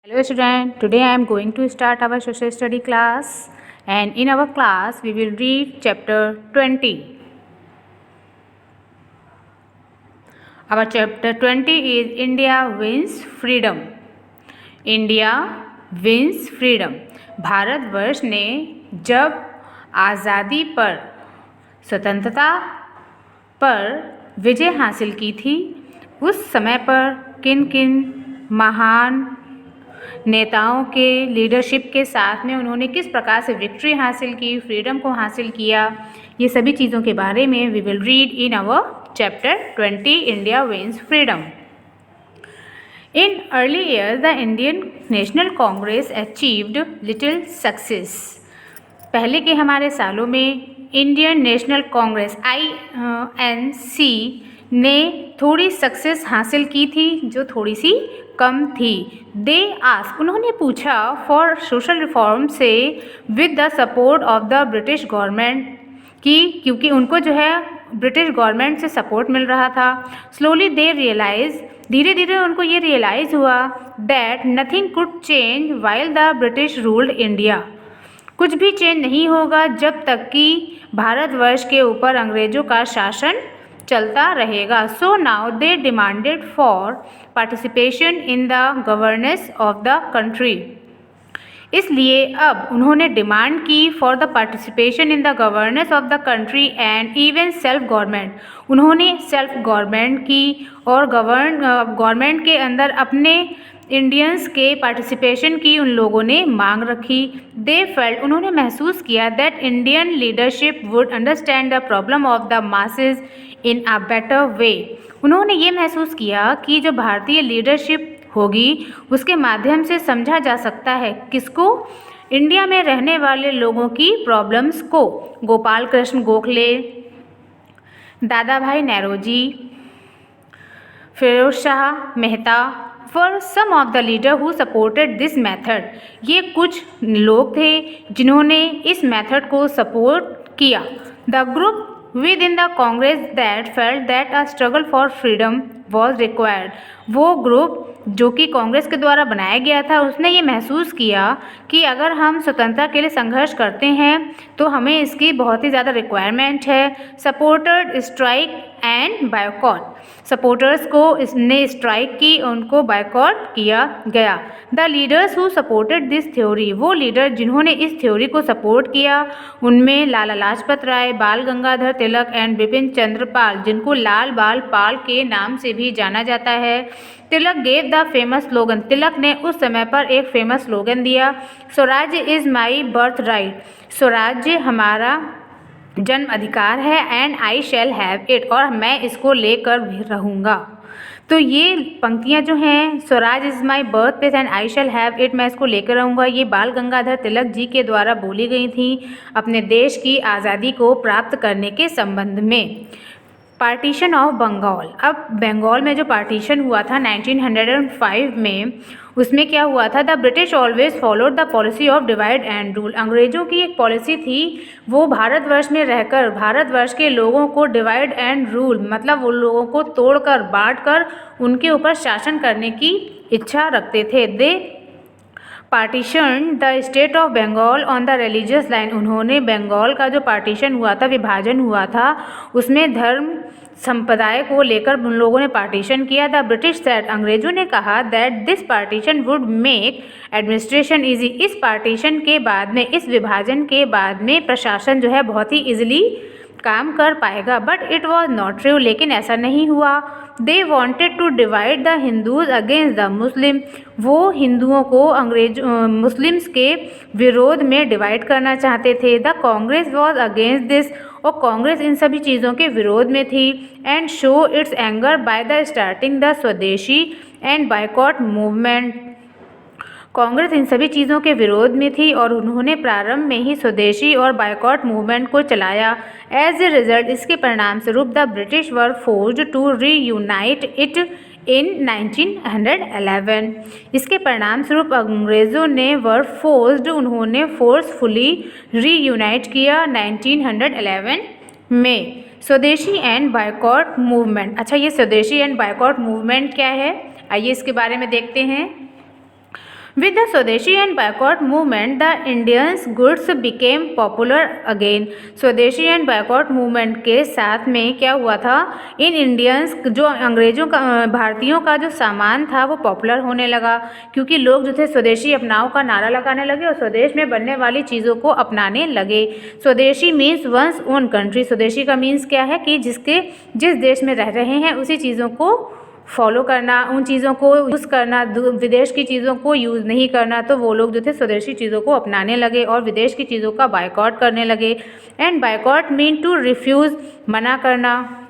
Hello student, today I am going to start our social study class, and in our class we will read chapter 20. Our chapter 20 is India wins freedom. India wins freedom. Bharatvarsh ने जब आज़ादी पर, स्वतंत्रता पर विजय हासिल की थी, उस समय पर किन किन महान नेताओं के लीडरशिप के साथ में उन्होंने किस प्रकार से विक्ट्री हासिल की, फ्रीडम को हासिल किया, ये सभी चीज़ों के बारे में we will read in our chapter 20 India wins freedom. In early years, the Indian National Congress achieved little success. पहले के हमारे सालों में इंडियन नेशनल कांग्रेस INC ने थोड़ी सक्सेस हासिल की थी, जो थोड़ी सी कम थी. दे आस्क, उन्होंने पूछा, फॉर सोशल रिफॉर्म से with the support of the British government, कि क्योंकि उनको जो है ब्रिटिश गवर्नमेंट से सपोर्ट मिल रहा था. स्लोली दे रियलाइज, धीरे धीरे उनको ये रियलाइज़ हुआ that nothing could change while the British ruled India. कुछ भी चेंज नहीं होगा जब तक कि भारतवर्ष के ऊपर अंग्रेज़ों का शासन चलता रहेगा. So now they demanded for participation in the governance of the country. इसलिए अब उन्होंने डिमांड की for the participation in the governance of the country and even self government. उन्होंने सेल्फ गवर्नमेंट की और गवर्नमेंट के अंदर अपने इंडियंस के पार्टिसिपेशन की उन लोगों ने मांग रखी. दे फेल्ट, उन्होंने महसूस किया that Indian leadership would understand the problem of the masses in a better way. उन्होंने ये महसूस किया कि जो भारतीय लीडरशिप होगी उसके माध्यम से समझा जा सकता है किसको, इंडिया में रहने वाले लोगों की प्रॉब्लम्स को. Gopal Krishna Gokhale, Dadabhai Naoroji, Pherozeshah Mehta were some of the leader who supported this method. ये कुछ लोग थे जिन्होंने इस मेथड को सपोर्ट किया. The group within the Congress that felt that a struggle for freedom was required. वो ग्रुप जो कि कांग्रेस के द्वारा बनाया गया था, उसने ये महसूस किया कि अगर हम स्वतंत्रता के लिए संघर्ष करते हैं तो हमें इसकी बहुत ही ज़्यादा रिक्वायरमेंट है. Supported strike and boycott. Supporters को इसने स्ट्राइक की, उनको बायकॉट किया गया. The leaders who supported this theory, वो लीडर जिन्होंने इस थ्योरी को सपोर्ट किया उनमें लाला लाजपत राय, बाल गंगाधर तिलक एंड बिपिन चंद्र पाल, जिनको लाल बाल पाल के नाम से भी जाना जाता है. तिलक गेव द फेमस स्लोगन. तिलक ने उस समय पर एक फेमस स्लोगन दिया, स्वराज्य इज़ माई बर्थ राइट. स्वराज्य हमारा जन्म अधिकार है and I shall have it, और मैं इसको लेकर भी रहूँगा. तो ये पंक्तियाँ जो हैं, Swaraj is my birth place and I shall have it, मैं इसको लेकर रहूँगा, ये बाल गंगाधर तिलक जी के द्वारा बोली गई थी अपने देश की आज़ादी को प्राप्त करने के संबंध में. Partition of Bengal. अब बंगाल में जो पार्टीशन हुआ था 1905 में, उसमें क्या हुआ था, the British always followed the policy of divide and rule. अंग्रेज़ों की एक पॉलिसी थी, वो भारतवर्ष में रहकर भारतवर्ष के लोगों को डिवाइड एंड रूल, मतलब उन लोगों को तोड़कर बांटकर उनके ऊपर शासन करने की इच्छा रखते थे. They partition the state of Bengal on the religious line. उन्होंने बंगाल का जो पार्टीशन हुआ था, विभाजन हुआ था, उसमें धर्म संप्रदाय को लेकर उन लोगों ने पार्टीशन किया. द ब्रिटिश सेड, अंग्रेजों ने कहा that this partition would make administration easy. इस पार्टीशन के बाद में, इस विभाजन के बाद में प्रशासन जो है बहुत ही ईजिली काम कर पाएगा. But it was not true, लेकिन ऐसा नहीं हुआ. They wanted to divide the Hindus against the Muslim. वो हिंदुओं को मुस्लिम्स के विरोध में डिवाइड करना चाहते थे. The Congress was against this, और कांग्रेस इन सभी चीज़ों के विरोध में थी. And show it's anger by the starting the स्वदेशी एंड बायकॉट मूवमेंट. कांग्रेस इन सभी चीज़ों के विरोध में थी और उन्होंने प्रारंभ में ही स्वदेशी और बायकॉट मूवमेंट को चलाया. एज ए रिजल्ट, इसके परिणाम स्वरूप the British were forced to reunite it in 1911. इसके परिणाम स्वरूप अंग्रेज़ों ने वर फोर्स्ड, उन्होंने फोर्सफुली रीयूनाइट किया 1911 में. स्वदेशी एंड बायकॉट मूवमेंट. अच्छा, ये स्वदेशी एंड बायकॉट मूवमेंट क्या है, आइए इसके बारे में देखते हैं. With the Swadeshi and boycott movement, the Indians goods became popular again. स्वदेशी एंड boycott movement के साथ में क्या हुआ था, इन इंडियंस जो अंग्रेजों का भारतीयों का जो सामान था वो पॉपुलर होने लगा, क्योंकि लोग जो थे स्वदेशी अपनाओ का नारा लगाने लगे और स्वदेश में बनने वाली चीज़ों को अपनाने लगे। स्वदेशी मीन्स वंस ओन कंट्री। स्वदेशी का मीन्स क्या है कि जिस देश में रह रहे हैं उसी चीज़ों को फॉलो करना, उन चीज़ों को यूज़ करना, विदेश की चीज़ों को यूज़ नहीं करना। तो वो लोग जो थे स्वदेशी चीज़ों को अपनाने लगे और विदेश की चीज़ों का बायकॉट करने लगे। And boycott mean to refuse, मना करना।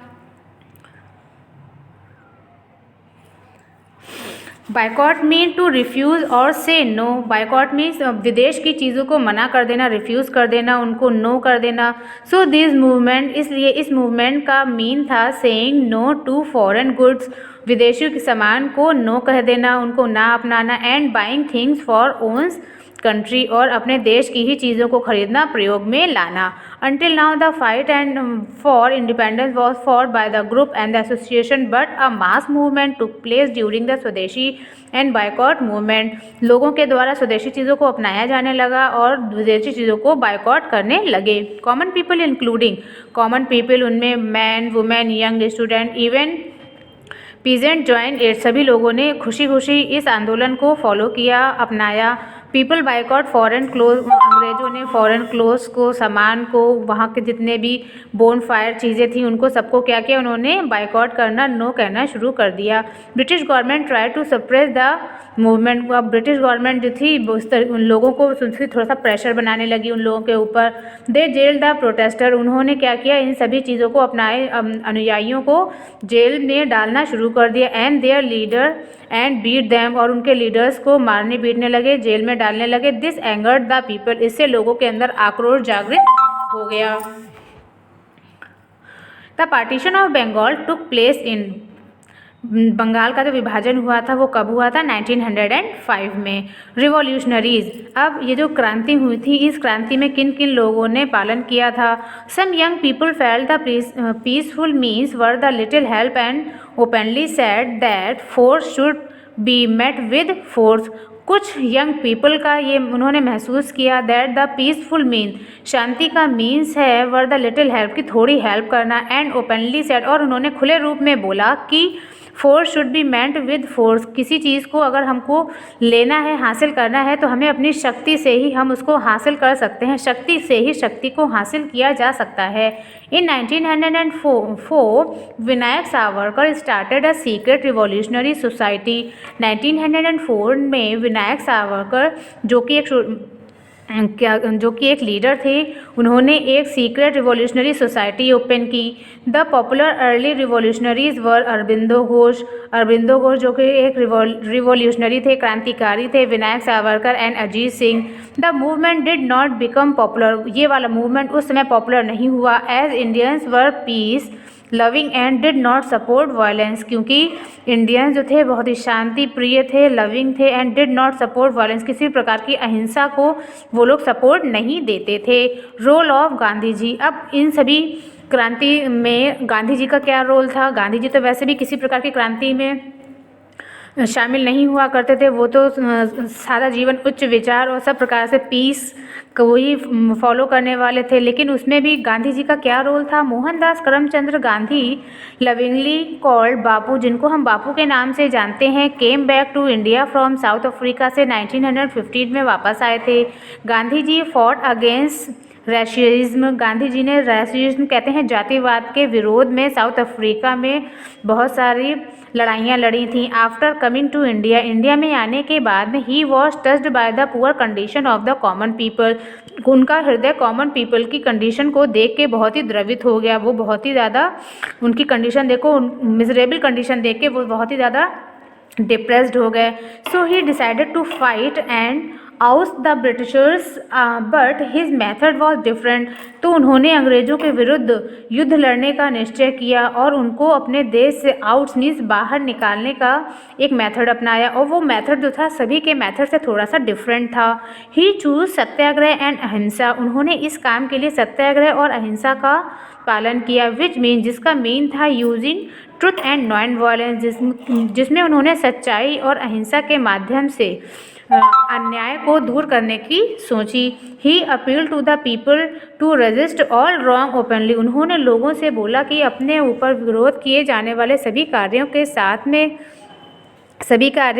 बायकॉट मीन टू रिफ्यूज़ और से नो। बायकॉट मीन्स विदेश की चीज़ों को मना कर देना, रिफ्यूज़ कर देना, उनको नो कर देना। सो दिस मूवमेंट, इसलिए इस मूवमेंट का मीन था saying no to foreign goods, विदेशी के सामान को नो कह देना, उनको ना अपनाना। And buying things for one's country, और अपने देश की ही चीज़ों को खरीदना, प्रयोग में लाना। Until now the fight and for independence was fought by the group and the association, but a mass movement took place during the Swadeshi and boycott movement. लोगों के द्वारा स्वदेशी चीज़ों को अपनाया जाने लगा और विदेशी चीज़ों को बायकॉट करने लगे। Common people including, common people उनमें man, women, young student, even peasant join it. सभी लोगों ने खुशी खुशी इस आंदोलन को फॉलो किया, अपनाया। पीपल बायकॉट फॉरेन क्लोथ, अंग्रेज़ों ने फॉरेन क्लोथ्स को, सामान को, वहाँ के जितने भी बोन फायर चीज़ें थी उनको सबको क्या किया, उन्होंने बायकॉट करना, नो कहना शुरू कर दिया। British government try to suppress the movement. अब ब्रिटिश गवर्नमेंट जो थी उन लोगों को थोड़ा सा प्रेशर बनाने लगी उन लोगों के ऊपर। दे जेल द प्रोटेस्टर। उन्होंने क्या किया, इन सभी चीज़ों को अपनाए अनुयायियों को जेल में डालना शुरू कर दिया। And their leader and beat them, और उनके लीडर्स को मारने पीटने लगे, जेल में डालने लगे। This angered the people. इससे लोगों के अंदर आक्रोश जागृत हो गया। The partition of Bengal took place in, Bengal का जो विभाजन हुआ था वो कब हुआ था, 1905 में। रिवॉल्यूशनरीज, अब ये जो क्रांति हुई थी इस क्रांति में किन किन लोगों ने पालन किया था। Some young people felt the peaceful means were the little help and openly said that force should be met with force. कुछ यंग पीपल का ये उन्होंने महसूस किया दैट द पीसफुल मीन, शांति का मीन्स है वर द लिटिल हेल्प, की थोड़ी हेल्प करना। एंड ओपनली सेड, और उन्होंने खुले रूप में बोला कि force should B meant with force, किसी चीज़ को अगर हमको लेना है, हासिल करना है तो हमें अपनी शक्ति से ही हम उसको हासिल कर सकते हैं, शक्ति से ही शक्ति को हासिल किया जा सकता है। इन 1904 Vinayak Savarkar started a secret revolutionary society. 1904 में विनायक सावरकर जो कि एक लीडर थे, उन्होंने एक सीक्रेट रिवॉल्यूशनरी सोसाइटी ओपन की। The popular early revolutionaries were Aurobindo Ghosh जो कि एक रिवॉल्यूशनरी थे, क्रांतिकारी थे, Vinayak Savarkar and Ajit Singh. The movement did not become popular, ये वाला मूवमेंट उस समय पॉपुलर नहीं हुआ। As Indians were peace loving and did not support violence, क्योंकि इंडियंस जो थे बहुत ही शांति प्रिय थे, लविंग थे, and did not support violence, किसी प्रकार की अहिंसा को वो लोग सपोर्ट नहीं देते थे। रोल ऑफ गांधी जी, अब इन सभी क्रांति में गांधी जी का क्या रोल था। गांधी जी तो वैसे भी किसी प्रकार की क्रांति में शामिल नहीं हुआ करते थे, वो तो सादा जीवन, उच्च विचार और सब प्रकार से पीस को ही फॉलो करने वाले थे। लेकिन उसमें भी गांधी जी का क्या रोल था। मोहनदास करमचंद्र गांधी, लविंगली कॉल्ड बापू, जिनको हम बापू के नाम से जानते हैं, came back to India from South Africa से 1915 में वापस आए थे। Gandhi ji fought against racism, Gandhi ji ने रैशिज्म कहते हैं जातिवाद के विरोध में साउथ अफ्रीका में बहुत सारी लड़ाइयाँ लड़ी थी। After coming to India, India में आने के बाद में he was touched by the poor condition of the common people, उनका हृदय कॉमन पीपल की कंडीशन को देख के बहुत ही द्रवित हो गया। वो बहुत ही ज़्यादा उनकी कंडीशन देखो, मिजरेबल कंडीशन देख के वो बहुत ही ज़्यादा डिप्रेस्ड हो गए। So he decided to fight and oust the Britishers, but his method was different। तो उन्होंने अंग्रेज़ों के विरुद्ध युद्ध लड़ने का निश्चय किया और उनको अपने देश से आउट मीन्स बाहर निकालने का एक मेथड अपनाया, और वो मेथड जो था सभी के मेथड से थोड़ा सा डिफरेंट था। ही चूज सत्याग्रह एंड अहिंसा, उन्होंने इस काम के लिए सत्याग्रह और अहिंसा का पालन किया। विच मीन, जिसका मीन था using truth and non violence, जिसमें उन्होंने सच्चाई और अहिंसा के माध्यम से अन्याय को दूर करने की सोची। He appeal to the people to resist all wrong openly, उन्होंने लोगों से बोला कि अपने ऊपर विरोध किए जाने वाले सभी कार्यों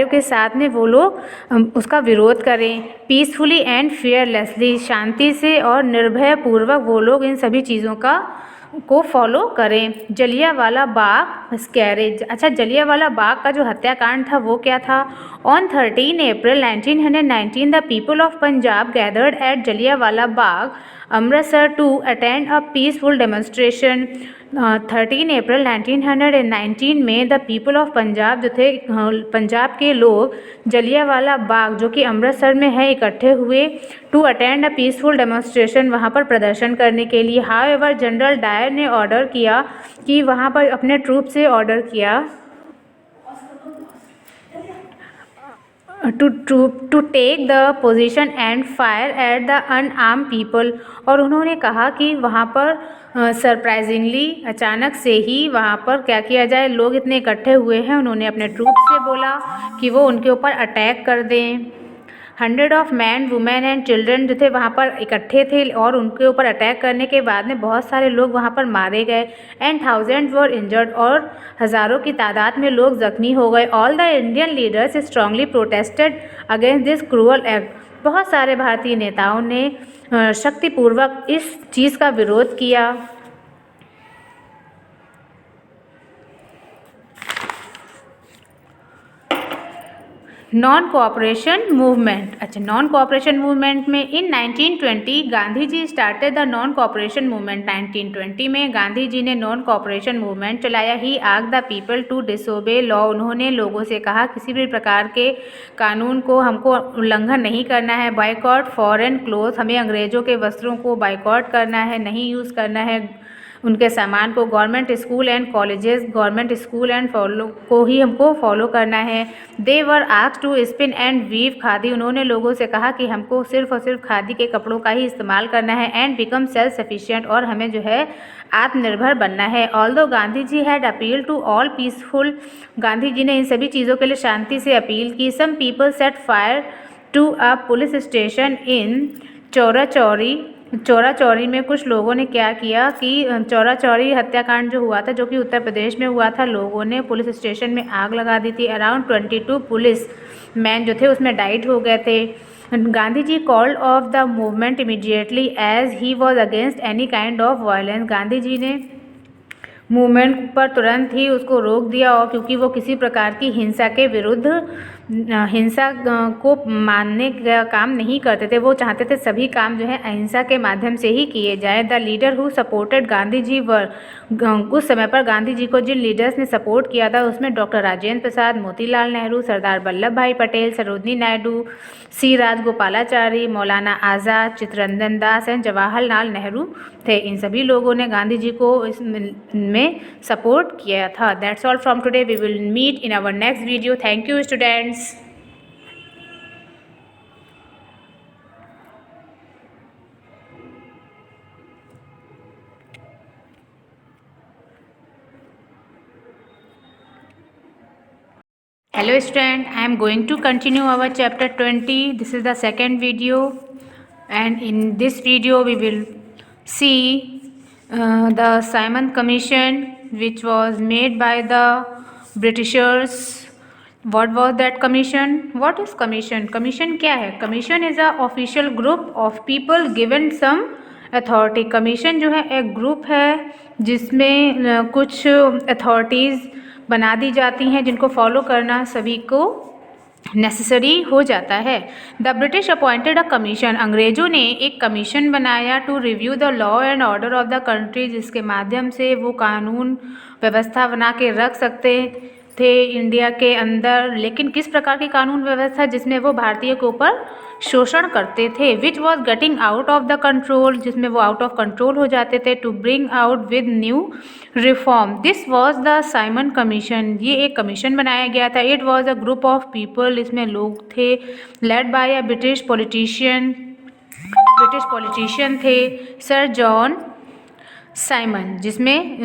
के साथ में वो लोग उसका विरोध करें। पीसफुली एंड फियरलेसली, शांति से और निर्भय पूर्वक वो लोग इन सभी चीज़ों को फॉलो करें। जलियांवाला बाग स्कैरेज, अच्छा जलियांवाला बाग का जो हत्याकांड था वो क्या था? On 13 April 1919 the people of Punjab gathered at Jallianwala Bagh Amritsar to attend a peaceful demonstration. 13 अप्रैल 1919 में द पीपल ऑफ पंजाब जो थे पंजाब के लोग जलियांवाला बाग जो कि अमृतसर में है इकट्ठे हुए to attend a peaceful demonstration, वहाँ पर प्रदर्शन करने के लिए। हाउएवर जनरल डायर ने ऑर्डर किया कि वहाँ पर अपने ट्रूप से ऑर्डर किया to take the position and fire at the unarmed people, और उन्होंने कहा कि वहाँ पर सरप्राइजिंगली अचानक से ही वहाँ पर क्या किया जाए, लोग इतने इकट्ठे हुए हैं, उन्होंने अपने ट्रूप से बोला कि वो उनके ऊपर अटैक कर दें। 100 of man women and children जो थे वहाँ पर इकट्ठे थे और उनके ऊपर अटैक करने के बाद में बहुत सारे लोग वहाँ पर मारे गए। एंड 1000 वर इंजर्ड, और हज़ारों की तादाद में लोग ज़ख्मी हो गए। All the Indian leaders strongly protested against this cruel act, बहुत सारे भारतीय नेताओं ने शक्तिपूर्वक इस चीज़ का विरोध किया। नॉन कोऑपरेशन मूवमेंट, अच्छा नॉन कोऑपरेशन मूवमेंट में in 1920 Gandhi ji started the non cooperation movement. 1920 में गांधी जी ने नॉन कोऑपरेशन मूवमेंट चलाया। He asked the people to disobey law, उन्होंने लोगों से कहा किसी भी प्रकार के कानून को हमको उल्लंघन नहीं करना है। बायकॉट फॉरेन क्लोथ, हमें अंग्रेज़ों के वस्त्रों को बायकॉट करना है, नहीं यूज़ करना है उनके सामान को। Government school and colleges, government school and follow को ही हमको फॉलो करना है। They were asked to spin and weave khadi, उन्होंने लोगों से कहा कि हमको सिर्फ और सिर्फ खादी के कपड़ों का ही इस्तेमाल करना है। एंड बिकम सेल्फ सफिशिएंट, और हमें जो है आत्मनिर्भर बनना है। Although Gandhi ji had appeal to all peaceful, Gandhi ji ने इन सभी चीज़ों के लिए शांति से अपील की। Some people set fire to a police station in Chaura Chauri में कुछ लोगों ने क्या किया कि चौरा चौरी हत्याकांड जो हुआ था जो कि उत्तर प्रदेश में हुआ था, लोगों ने पुलिस स्टेशन में आग लगा दी थी। अराउंड 22 पुलिस मैन जो थे उसमें डाइट हो गए थे। Gandhi ji called off the movement immediately as he was against any kind of violence, Gandhi ji ने मूवमेंट पर तुरंत ही उसको रोक दिया, और क्योंकि वो किसी प्रकार की हिंसा के विरुद्ध हिंसा को मानने का काम नहीं करते थे। वो चाहते थे सभी काम जो है अहिंसा के माध्यम से ही किए जाए। The leader who supported Gandhi ji were, उस समय पर गांधी जी को जिन लीडर्स ने सपोर्ट किया था उसमें डॉक्टर राजेंद्र प्रसाद, मोतीलाल नेहरू, सरदार वल्लभ भाई पटेल, सरोजनी नायडू, सी राजगोपालाचारी, मौलाना आज़ाद, चित्तरंजन दास एंड जवाहरलाल नेहरू थे। इन सभी लोगों ने गांधी जी को इसमें सपोर्ट किया था। That's all from today, we will meet in our next video. Thank you students. Hello student, I am going to continue our chapter 20. This is the second video, and in this video we will see the Simon Commission which was made by the Britishers. What was that commission? What is commission? Commission क्या है? Commission is a official group of people given some authority. Commission जो है एक group है जिसमें कुछ authorities बना दी जाती हैं जिनको फॉलो करना सभी को नेसेसरी हो जाता है। The British appointed a commission, अंग्रेज़ों ने एक कमीशन बनाया to review the law and order of the country, जिसके माध्यम से वो कानून व्यवस्था बना के रख सकते थे इंडिया के अंदर। लेकिन किस प्रकार की कानून व्यवस्था? जिसमें वो भारतीय के ऊपर शोषण करते थे। Which was getting out of the control, जिसमें वो आउट ऑफ कंट्रोल हो जाते थे। To bring out with new reform, this was the Simon commission, ये एक कमीशन बनाया गया था। It was a group of people, इसमें लोग थे, led by a British politician थे सर जॉन साइमन,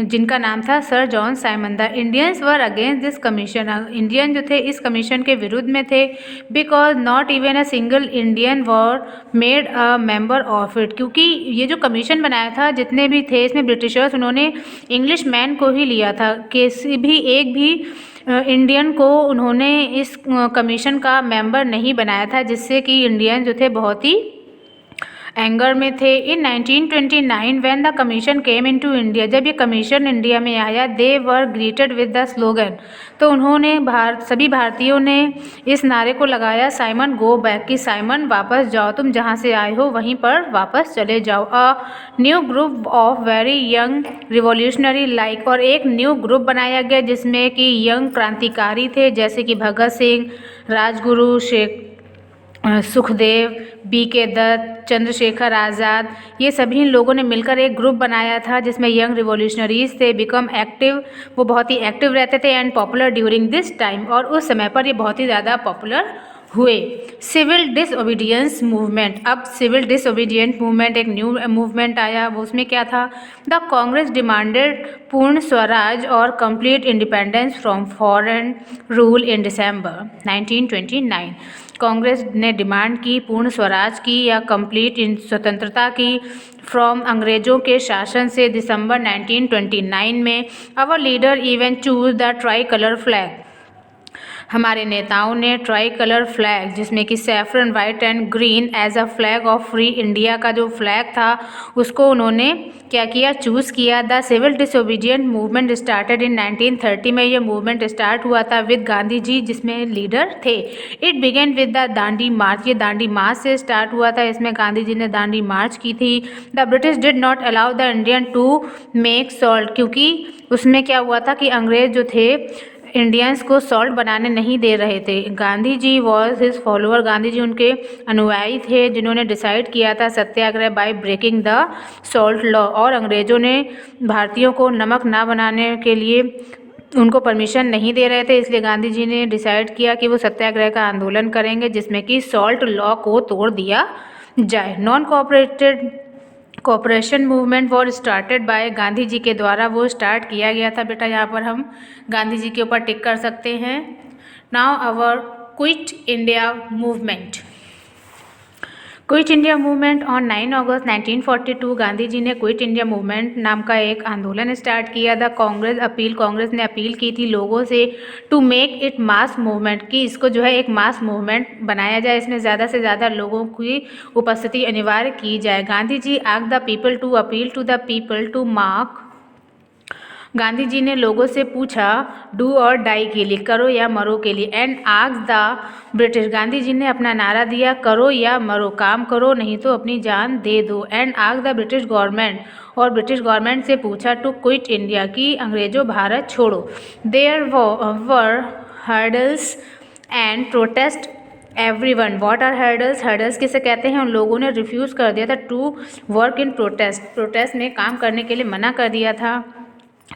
जिनका नाम था sir John Simon. The Indians were against this commission, Indian जो थे इस कमीशन के विरुद्ध में थे। Because not even a single Indian were made a member of it, क्योंकि ये जो कमीशन बनाया था जितने भी थे इसमें ब्रिटिशर्स उन्होंने इंग्लिश मैन को ही लिया था, किसी भी एक भी इंडियन को उन्होंने इस कमीशन का मेंबर नहीं बनाया था, जिससे कि इंडियन जो थे बहुत ही एंगर में थे। इन 1929 when the commission came into India, जब ये कमीशन इंडिया में आया, दे वर ग्रीटेड विद द स्लोगन, तो उन्होंने सभी भारतीयों ने इस नारे को लगाया, साइमन गो बैक, कि साइमन वापस जाओ, तुम जहाँ से आए हो वहीं पर वापस चले जाओ। A new group of very young revolutionary like, और एक न्यू ग्रुप बनाया गया जिसमें कि यंग क्रांतिकारी थे, जैसे कि भगत सिंह, राजगुरु, सुखदेव, B.K. दत्त, चंद्रशेखर आज़ाद, ये सभी लोगों ने मिलकर एक ग्रुप बनाया था जिसमें यंग रिवॉल्यूशनरीज थे। बिकम एक्टिव, वो बहुत ही एक्टिव रहते थे, and popular during this time, और उस समय पर ये बहुत ही ज़्यादा पॉपुलर हुए। सिविल डिसओबीडियंस मूवमेंट, अब सिविल डिसओबीडियंट मूवमेंट एक न्यू मूवमेंट आया, वो उसमें क्या था, द कांग्रेस डिमांडेड पूर्ण स्वराज और complete independence from foreign rule in December 1929। Congress ने डिमांड की पूर्ण स्वराज की या कंप्लीट स्वतंत्रता की फ्रॉम अंग्रेज़ों के शासन से दिसंबर 1929 में। Our leader even choose the tricolour flag, हमारे नेताओं ने ट्राई कलर फ्लैग, जिसमें कि saffron, white and green, as a flag of free India का जो फ्लैग था उसको उन्होंने क्या किया, चूज़ किया। The civil disobedient movement started in 1930 में, ये मूवमेंट स्टार्ट हुआ था विद गांधी जी जिसमें लीडर थे। It began with the Dandi march, ये दांडी मार्च से स्टार्ट हुआ था, इसमें गांधी जी ने दांडी मार्च की थी। The British did not allow the Indian to make salt, क्योंकि उसमें क्या हुआ था कि अंग्रेज़ जो थे इंडियंस को सॉल्ट बनाने नहीं दे रहे थे। Gandhi ji was his follower, Gandhi ji उनके अनुयायी थे जिन्होंने डिसाइड किया था satyagraha by breaking the salt law, और अंग्रेज़ों ने भारतीयों को नमक ना बनाने के लिए उनको परमिशन नहीं दे रहे थे, इसलिए गांधी जी ने डिसाइड किया कि वो सत्याग्रह का आंदोलन करेंगे जिसमें कि सॉल्ट लॉ को तोड़ दिया जाए। Non cooperation movement was started by, Gandhi ji के द्वारा वो स्टार्ट किया गया था। बेटा यहाँ पर हम गांधी जी के ऊपर टिक कर सकते हैं। Now our quit India movement. Quit India movement on 9 August 1942 Gandhi ji ने क्विट इंडिया मूवमेंट नाम का एक आंदोलन स्टार्ट किया था। कांग्रेस ने अपील की थी लोगों से to make it mass movement, कि इसको जो है एक मास मूवमेंट बनाया जाए, इसमें ज़्यादा से ज़्यादा लोगों की उपस्थिति अनिवार्य की जाए। Gandhi ji ask the people to appeal to the people to mark, Gandhi ji ने लोगों से पूछा डू और डाई के लिए, करो या मरो के लिए, and ask the British, Gandhi ji ने अपना नारा दिया करो या मरो, काम करो नहीं तो अपनी जान दे दो, and ask the British government, और ब्रिटिश गवर्नमेंट से पूछा टू क्विट इंडिया, कि अंग्रेज़ों भारत छोड़ो। There were hurdles and protest everyone, what are hurdles, hurdles किसे कहते हैं, उन लोगों ने रिफ्यूज़ कर दिया था टू वर्क इन प्रोटेस्ट में काम करने के लिए मना कर दिया था।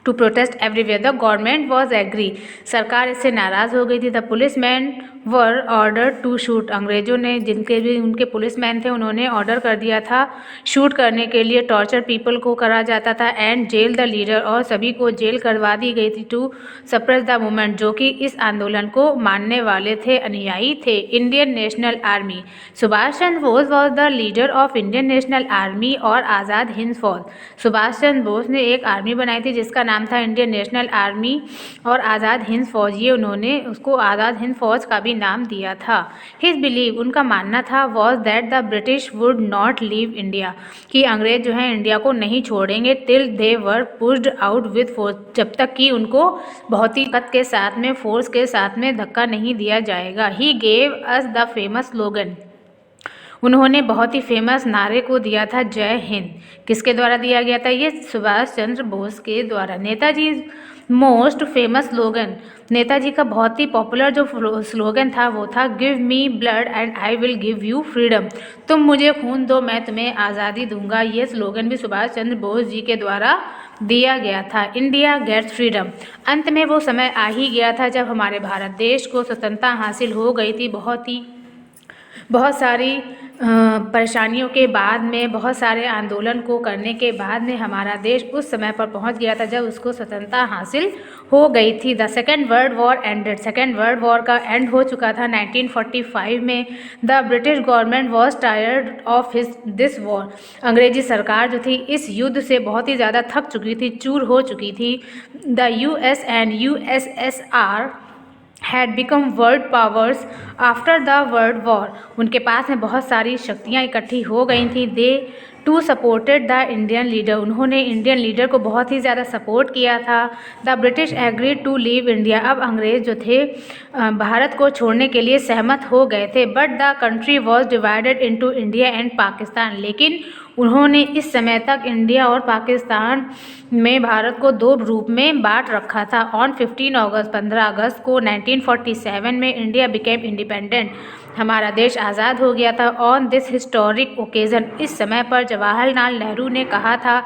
To protest everywhere, the government was agree, सरकार इससे नाराज़ हो गई थी। The police man were order to shoot, अंग्रेज़ों ने जिनके भी उनके पुलिस मैन थे उन्होंने ऑर्डर कर दिया था शूट करने के लिए। टॉर्चर पीपल को करा जाता था, एंड जेल द लीडर, और सभी को जेल करवा दी गई थी। टू सप्रेस द मूवमेंट, जो कि इस आंदोलन को मानने वाले थे, अनुयायी थे। Indian national army, Subhash Chandra Bose was the leader of Indian national army और आज़ाद हिंद फौज, सुभाष चंद्र बोस ने एक आर्मी बनाई थी जिसका नाम था इंडियन नेशनल आर्मी और आज़ाद हिंद फौज, ये उन्होंने उसको आज़ाद हिंद फौज का भी नाम दिया था। हिज बिलीव, उनका मानना था, was that the British would not leave India, कि अंग्रेज जो है इंडिया को नहीं छोड़ेंगे till they were pushed out with force, जब तक कि उनको बहुत ही ताकत के साथ में, फोर्स के साथ में धक्का नहीं दिया जाएगा। He gave us the famous slogan, उन्होंने बहुत ही फेमस नारे को दिया था जय हिंद, किसके द्वारा दिया गया था, ये सुभाष चंद्र बोस के द्वारा। Netaji most famous slogan, Netaji का बहुत ही पॉपुलर जो स्लोगन था वो था give me blood and I will give you freedom, तुम मुझे खून दो मैं तुम्हें आज़ादी दूंगा, ये स्लोगन भी सुभाष चंद्र बोस जी के द्वारा दिया गया था। इंडिया गेट्स फ्रीडम, अंत में वो समय आ ही गया था जब हमारे भारत देश को स्वतंत्रता हासिल हो गई थी। बहुत सारी परेशानियों के बाद में, बहुत सारे आंदोलन को करने के बाद में हमारा देश उस समय पर पहुंच गया था जब उसको स्वतंत्रता हासिल हो गई थी। The second world war ended, second world war का एंड हो चुका था 1945 में। The British government was tired of this war, अंग्रेजी सरकार जो थी इस युद्ध से बहुत ही ज़्यादा थक चुकी थी, चूर हो चुकी थी। The US and USSR had become world powers after the world war, उनके पास में बहुत सारी शक्तियाँ इकट्ठी हो गई थी। They to supported the Indian leader, उन्होंने इंडियन लीडर को बहुत ही ज़्यादा सपोर्ट किया था। The British agreed to leave India, अब अंग्रेज़ जो थे भारत को छोड़ने के लिए सहमत हो गए थे। But the country was divided into India and Pakistan, लेकिन उन्होंने इस समय तक इंडिया और पाकिस्तान में भारत को दो रूप में बांट रखा था। ऑन 15 अगस्त को 1947 में इंडिया बिकेम इंडिपेंडेंट, हमारा देश आज़ाद हो गया था। ऑन दिस हिस्टोरिक ओकेज़न, इस समय पर जवाहरलाल नेहरू ने कहा था,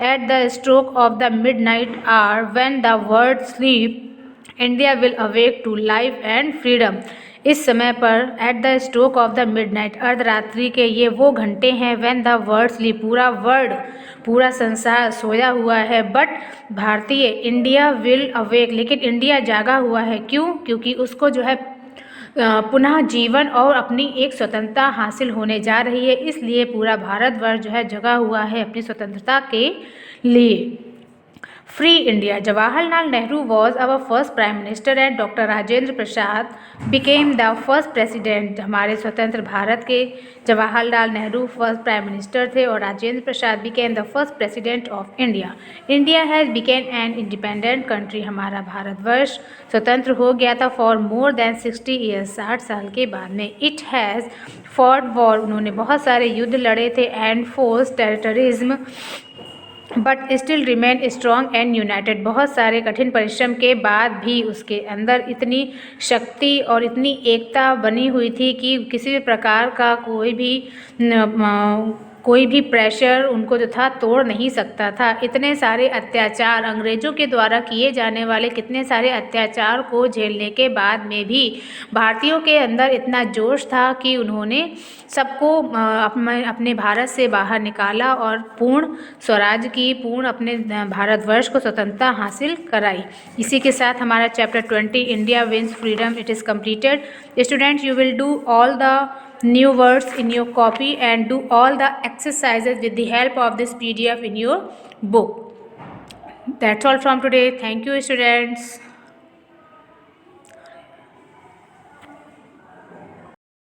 at the stroke of the midnight hour when the world sleep India will awake to life and freedom, इस समय पर at the stroke of the midnight, अर्धरात्रि के ये वो घंटे हैं, व्हेन द वर्ल्ड स्लीप, पूरा वर्ल्ड, पूरा संसार सोया हुआ है, बट भारतीय इंडिया विल अवेक, लेकिन इंडिया जागा हुआ है। क्यों? क्योंकि उसको जो है पुनः जीवन और अपनी एक स्वतंत्रता हासिल होने जा रही है, इसलिए पूरा भारतवर्ष जो है जगा हुआ है अपनी स्वतंत्रता के लिए। Free India, Jawaharlal Nehru was our first prime minister and doctor Rajendra Prasad became the first president, हमारे स्वतंत्र भारत के Jawaharlal Nehru first prime minister थे और Rajendra Prasad became the first president of India. India has become an independent country, हमारा भारतवर्ष स्वतंत्र हो गया था फॉर मोर देन 60 ईयर्स, 60 साल के बाद में। इट हैज़ फॉट वॉर, उन्होंने बहुत सारे युद्ध लड़े थे, and force terrorism, but still remain strong and United, बहुत सारे कठिन परिश्रम के बाद भी उसके अंदर इतनी शक्ति और इतनी एकता बनी हुई थी कि किसी भी प्रकार का कोई भी प्रेशर उनको जो था तोड़ नहीं सकता था। इतने सारे अत्याचार, अंग्रेज़ों के द्वारा किए जाने वाले कितने सारे अत्याचार को झेलने के बाद में भी भारतीयों के अंदर इतना जोश था कि उन्होंने सबको अपने भारत से बाहर निकाला और पूर्ण स्वराज की, पूर्ण अपने भारतवर्ष को स्वतंत्रता हासिल कराई। इसी के साथ हमारा chapter 20 India wins freedom it is completed. Students, you will do all the new words in your copy and do all the exercises with the help of this PDF in your book. That's all from today. Thank you, students.